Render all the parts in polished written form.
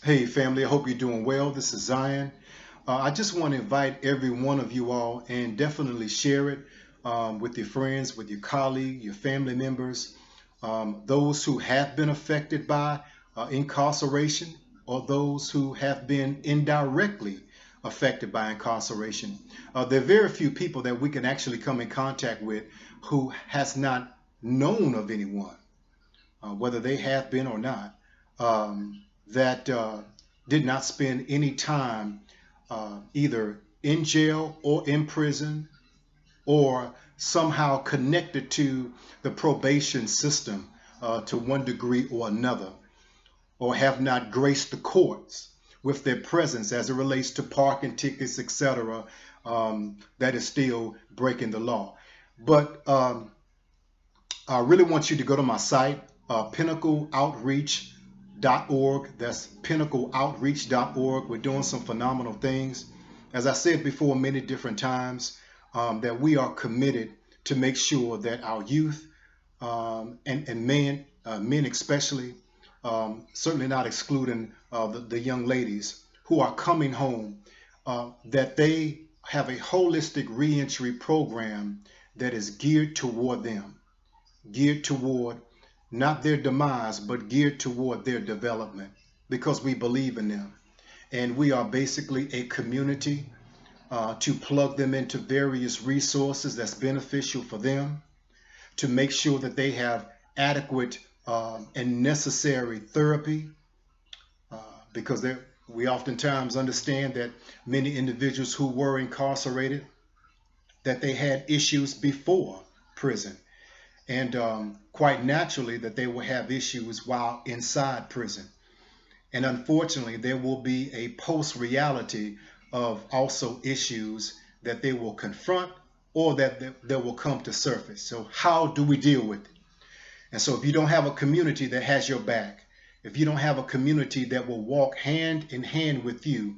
Hey family, I hope you're doing well. This is Zion. I just want to invite every one of you all and definitely share it with your friends, with your colleagues, your family members, those who have been affected by incarceration or those who have been indirectly affected by incarceration. There are very few people that we can actually come in contact with who has not known of anyone, whether they have been or not, that did not spend any time either in jail or in prison or somehow connected to the probation system to one degree or another, or have not graced the courts with their presence as it relates to parking tickets, etc., that is still breaking the law. But I really want you to go to my site, pinnacleoutreach.org. That's pinnacleoutreach.org. We're doing some phenomenal things. As I said before many different times, that we are committed to make sure that our youth and men especially, certainly not excluding the young ladies who are coming home, that they have a holistic reentry program that is geared toward them, geared toward not their demise, but geared toward their development, because we believe in them. And we are basically a community to plug them into various resources that's beneficial for them, to make sure that they have adequate and necessary therapy, because we oftentimes understand that many individuals who were incarcerated, that they had issues before prison. And quite naturally that they will have issues while inside prison. And unfortunately, there will be a post-reality of also issues that they will confront or that will come to surface. So how do we deal with it? And so if you don't have a community that has your back, if you don't have a community that will walk hand in hand with you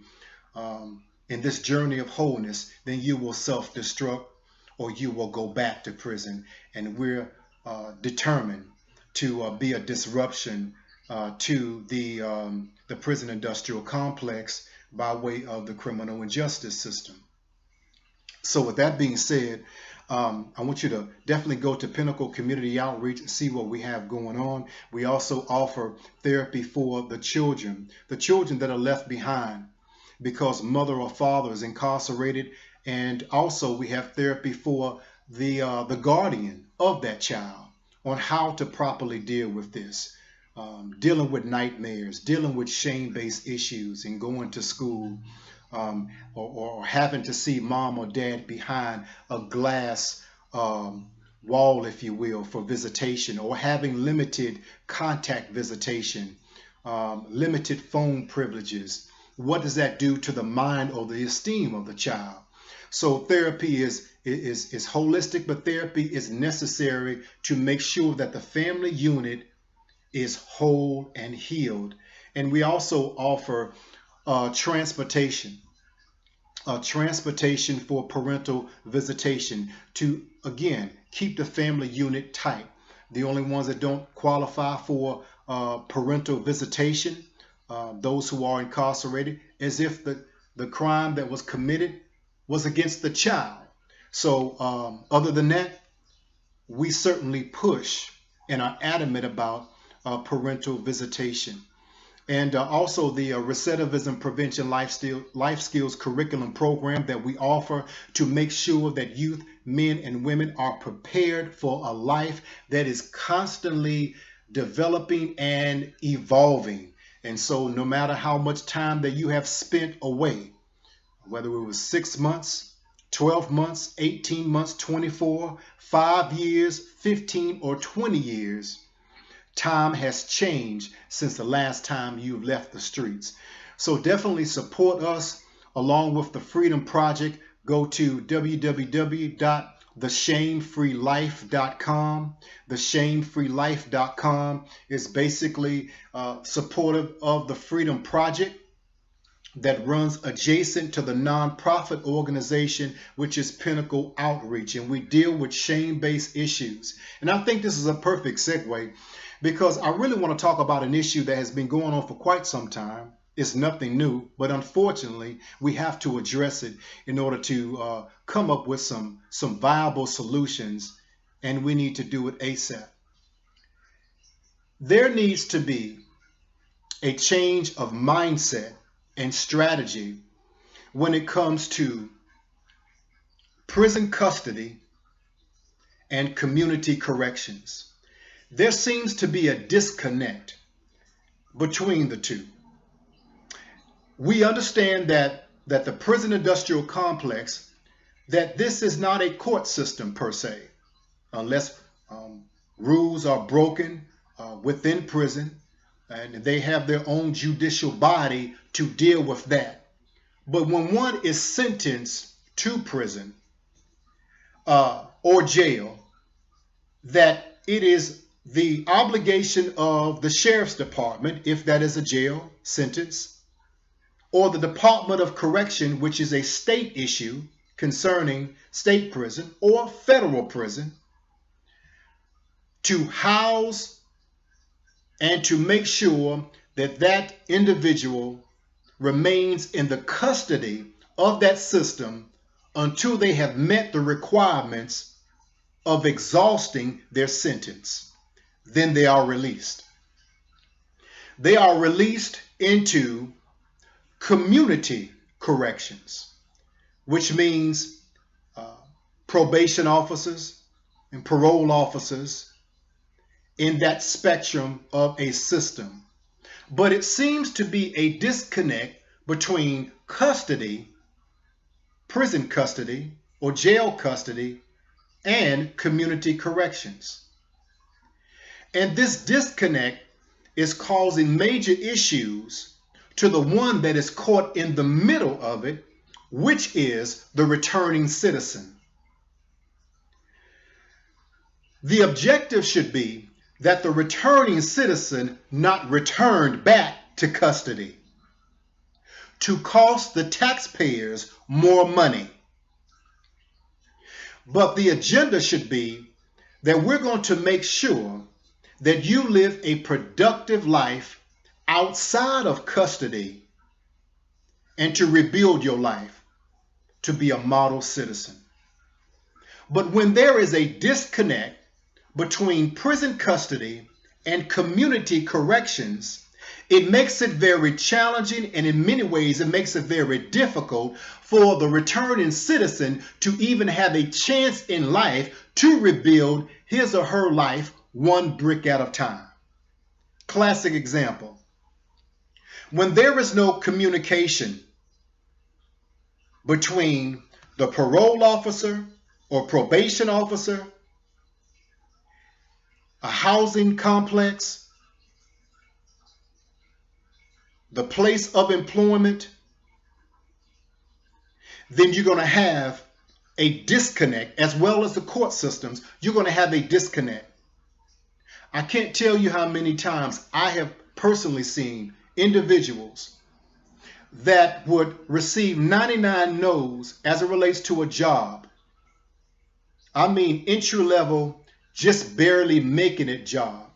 in this journey of wholeness, then you will self-destruct or you will go back to prison. And we're determined to be a disruption to the prison industrial complex by way of the criminal injustice system. So with that being said, I want you to definitely go to Pinnacle Community Outreach and see what we have going on. We also offer therapy for the children that are left behind because mother or father is incarcerated. And also we have therapy for the guardian of that child on how to properly deal with this, dealing with nightmares, dealing with shame-based issues and going to school, or having to see mom or dad behind a glass wall, if you will, for visitation, or having limited contact visitation, limited phone privileges. What does that do to the mind or the esteem of the child? So therapy is holistic, but therapy is necessary to make sure that the family unit is whole and healed. And we also offer transportation for parental visitation to, again, keep the family unit tight. The only ones that don't qualify for parental visitation, those who are incarcerated, as if the crime that was committed was against the child. So other than that, we certainly push and are adamant about parental visitation. And also the recidivism prevention life skills curriculum program that we offer to make sure that youth, men and women are prepared for a life that is constantly developing and evolving. And so no matter how much time that you have spent away, whether it was 6 months, 12 months, 18 months, 24, 5 years, 15 or 20 years, time has changed since the last time you've left the streets. So definitely support us along with the Freedom Project. Go to www.theshamefreelife.com. Theshamefreelife.com is basically supportive of the Freedom Project that runs adjacent to the nonprofit organization, which is Pinnacle Outreach. And we deal with shame-based issues. And I think this is a perfect segue, because I really want to talk about an issue that has been going on for quite some time, It's nothing new, but unfortunately, we have to address it in order to come up with some viable solutions, and we need to do it ASAP. There needs to be a change of mindset and strategy when it comes to prison custody and community corrections. There seems to be a disconnect between the two. We understand that the prison industrial complex, that this is not a court system per se, unless rules are broken within prison, and they have their own judicial body to deal with that. But when one is sentenced to prison or jail, that it is the obligation of the sheriff's department, if that is a jail sentence, or the Department of Correction, which is a state issue concerning state prison or federal prison, to house and to make sure that that individual remains in the custody of that system until they have met the requirements of exhausting their sentence. Then they are released. They are released into community corrections, which means probation officers and parole officers in that spectrum of a system. But it seems to be a disconnect between custody, prison custody or jail custody, and community corrections. And this disconnect is causing major issues to the one that is caught in the middle of it, which is the returning citizen. The objective should be that the returning citizen not returned back to custody to cost the taxpayers more money. But the agenda should be that we're going to make sure that you live a productive life outside of custody and to rebuild your life to be a model citizen. But when there is a disconnect between prison custody and community corrections, it makes it very challenging, and in many ways it makes it very difficult for the returning citizen to even have a chance in life to rebuild his or her life one brick at a time. Classic example. When there is no communication between the parole officer or probation officer, a housing complex, the place of employment, then you're going to have a disconnect, as well as the court systems. You're going to have a disconnect. I can't tell you how many times I have personally seen individuals that would receive 99 no's as it relates to a job. I mean, entry level, just barely making it job.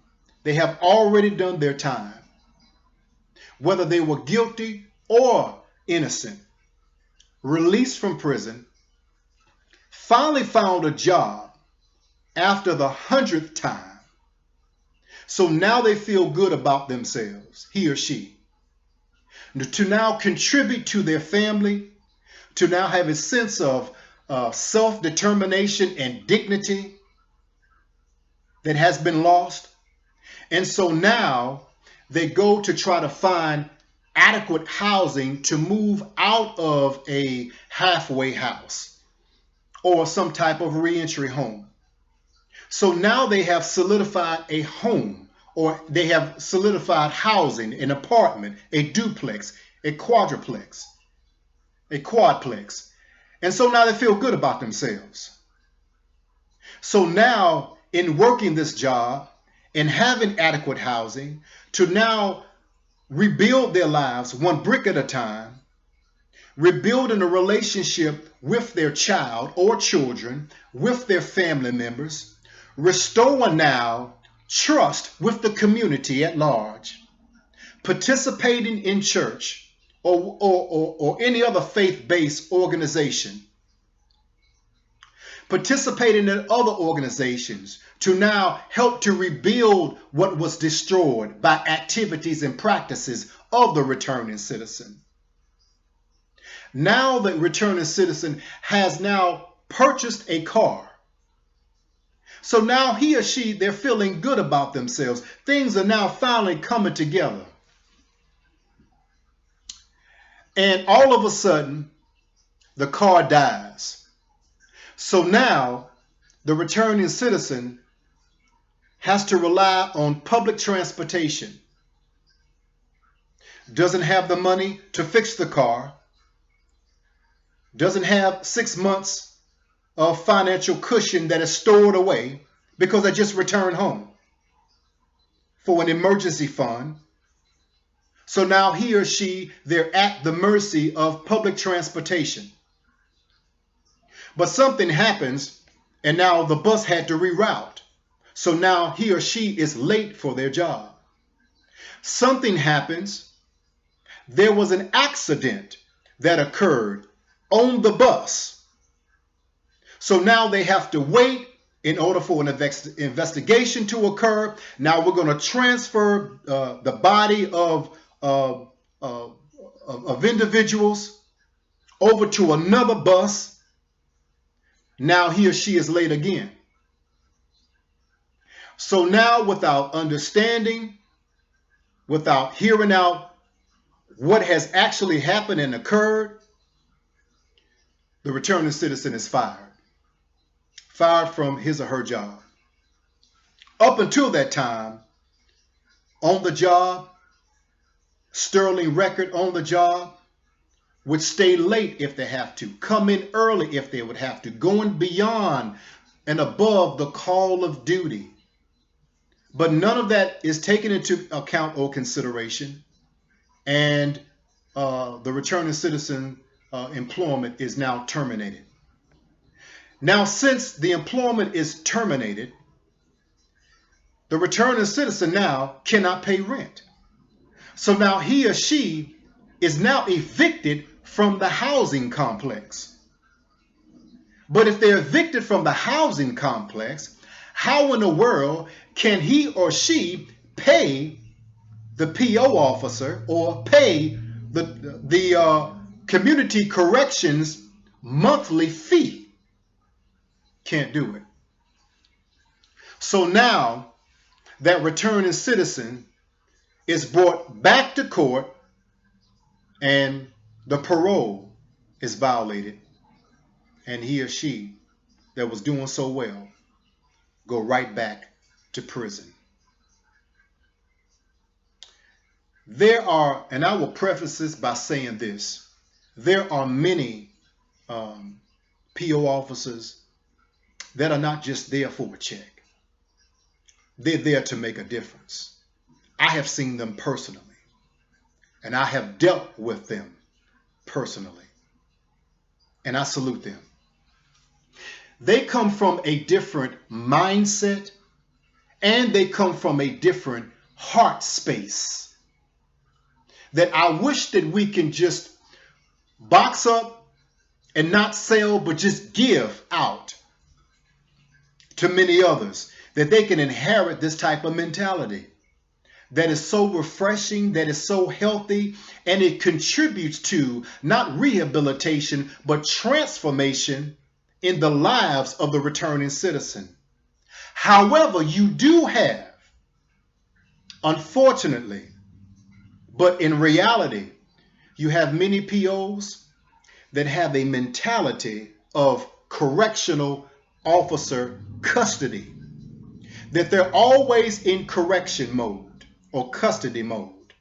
They have already done their time, whether they were guilty or innocent, released from prison, finally found a job after the 100th time. So now they feel good about themselves, he or she, to now contribute to their family, to now have a sense of self-determination and dignity that has been lost. And so now they go to try to find adequate housing to move out of a halfway house or some type of reentry home. So now they have solidified a home, or they have solidified housing, an apartment, a duplex, a quadruplex, a quadplex. And so now they feel good about themselves. So now in working this job and having adequate housing, to now rebuild their lives one brick at a time, rebuilding a relationship with their child or children, with their family members, restoring now trust with the community at large, participating in church or any other faith-based organization, participating in other organizations to now help to rebuild what was destroyed by activities and practices of the returning citizen. Now the returning citizen has now purchased a car. So now he or she, they're feeling good about themselves. Things are now finally coming together. And all of a sudden, the car dies. So now the returning citizen has to rely on public transportation. Doesn't have the money to fix the car. Doesn't have 6 months of financial cushion that is stored away because they just returned home for an emergency fund. So now he or she, they're at the mercy of public transportation. But something happens and now the bus had to reroute. So now he or she is late for their job. Something happens. There was an accident that occurred on the bus. So now they have to wait in order for an investigation to occur. Now we're going to transfer the body of individuals over to another bus. Now he or she is late again. So now without understanding, without hearing out what has actually happened and occurred, the returning citizen is fired. Fired from his or her job. Up until that time, on the job, sterling record on the job, would stay late if they have to, come in early if they would have to, going beyond and above the call of duty. But none of that is taken into account or consideration, and the returning citizen employment is now terminated. Now, since the employment is terminated, the returning citizen now cannot pay rent. So now he or she is now evicted from the housing complex. But if they're evicted from the housing complex, how in the world can he or she pay the PO officer or pay the community corrections monthly fee? Can't do it. So now that returning citizen is brought back to court and the parole is violated, and he or she that was doing so well go right back to prison. There are, and I will preface this by saying this, there are many PO officers that are not just there for a check. They're there to make a difference. I have seen them personally, and I have dealt with them personally, and I salute them. They come from a different mindset, and they come from a different heart space that I wish that we can just box up and not sell, but just give out to many others, that they can inherit this type of mentality that is so refreshing, that is so healthy, and it contributes to not rehabilitation, but transformation in the lives of the returning citizen. However, you do have, unfortunately, but in reality, you have many POs that have a mentality of correctional officer custody, that they're always in correction mode or custody mode,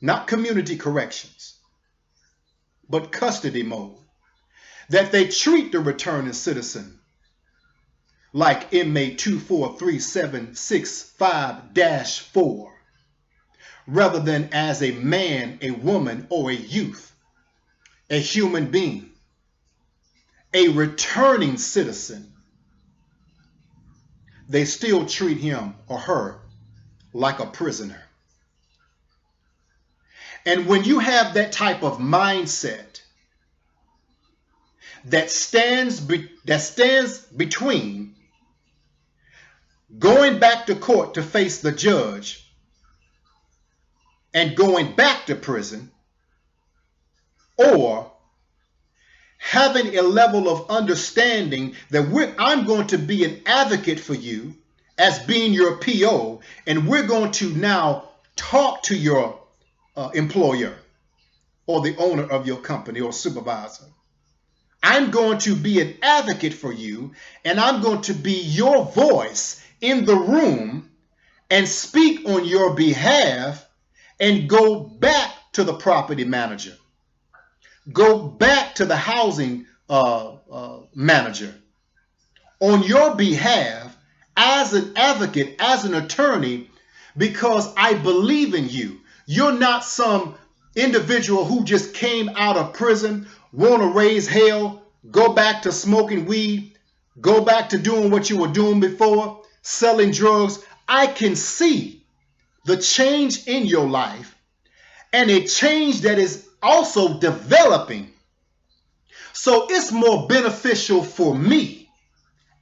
not community corrections, but custody mode, that they treat the returning citizen like inmate 2436765-4, rather than as a man, a woman, or a youth, a human being, a returning citizen. They still treat him or her like a prisoner. And when you have that type of mindset that stands between going back to court to face the judge and going back to prison, or having a level of understanding that I'm going to be an advocate for you as being your PO, and we're going to now talk to your employer or the owner of your company or supervisor. I'm going to be an advocate for you, and I'm going to be your voice in the room and speak on your behalf, and go back to the property manager, go back to the housing manager on your behalf as an advocate, as an attorney, because I believe in you. You're not some individual who just came out of prison, want to raise hell, go back to smoking weed, go back to doing what you were doing before, selling drugs. I can see the change in your life, and a change that is also developing. So it's more beneficial for me,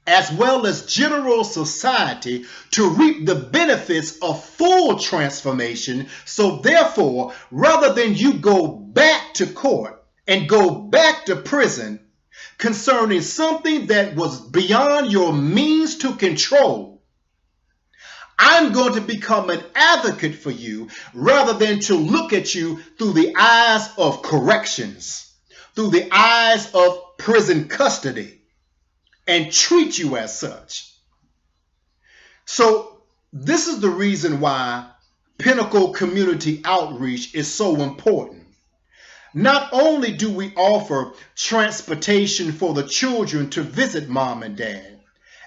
as well as general society, to reap the benefits of full transformation. So therefore, rather than you go back to court and go back to prison concerning something that was beyond your means to control, I'm going to become an advocate for you, rather than to look at you through the eyes of corrections, through the eyes of prison custody, and treat you as such. So this is the reason why Pinnacle Community Outreach is so important. Not only do we offer transportation for the children to visit mom and dad,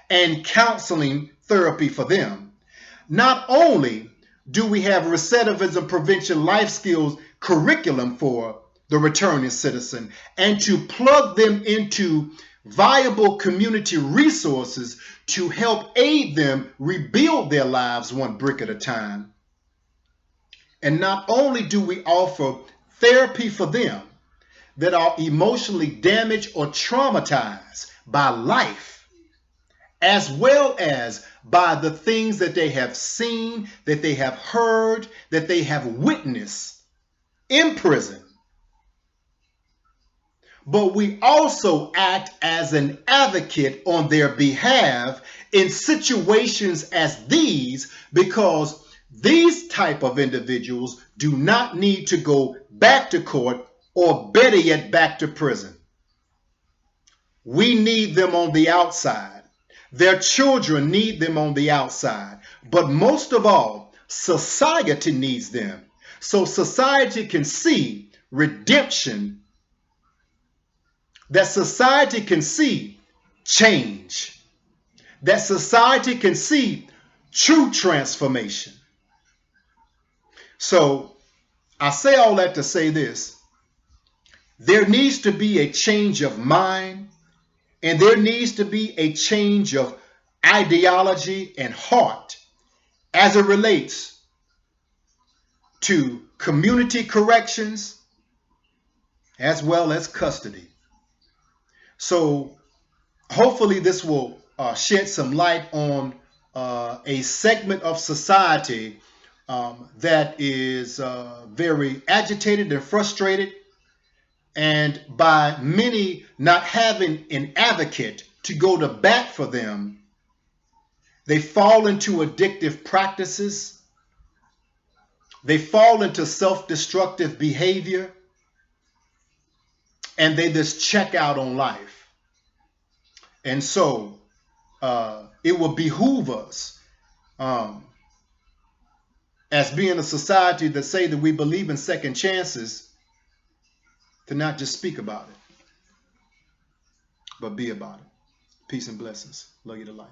and counseling therapy for them, not only do we have recidivism prevention life skills curriculum for the returning citizen, and to plug them into viable community resources to help aid them rebuild their lives one brick at a time. And not only do we offer therapy for them that are emotionally damaged or traumatized by life, as well as by the things that they have seen, that they have heard, that they have witnessed in prison, but we also act as an advocate on their behalf in situations as these, because these type of individuals do not need to go back to court, or better yet, back to prison. We need them on the outside. Their children need them on the outside. But most of all, society needs them. So society can see redemption, that society can see change, that society can see true transformation. So I say all that to say this: there needs to be a change of mind, and there needs to be a change of ideology and heart as it relates to community corrections as well as custody. So hopefully this will shed some light on a segment of society that is very agitated and frustrated, and by many not having an advocate to go to bat for them, they fall into addictive practices, they fall into self-destructive behavior, and they just check out on life. And so it will behoove us, as being a society that say that we believe in second chances, to not just speak about it, but be about it. Peace and blessings. Love you to life.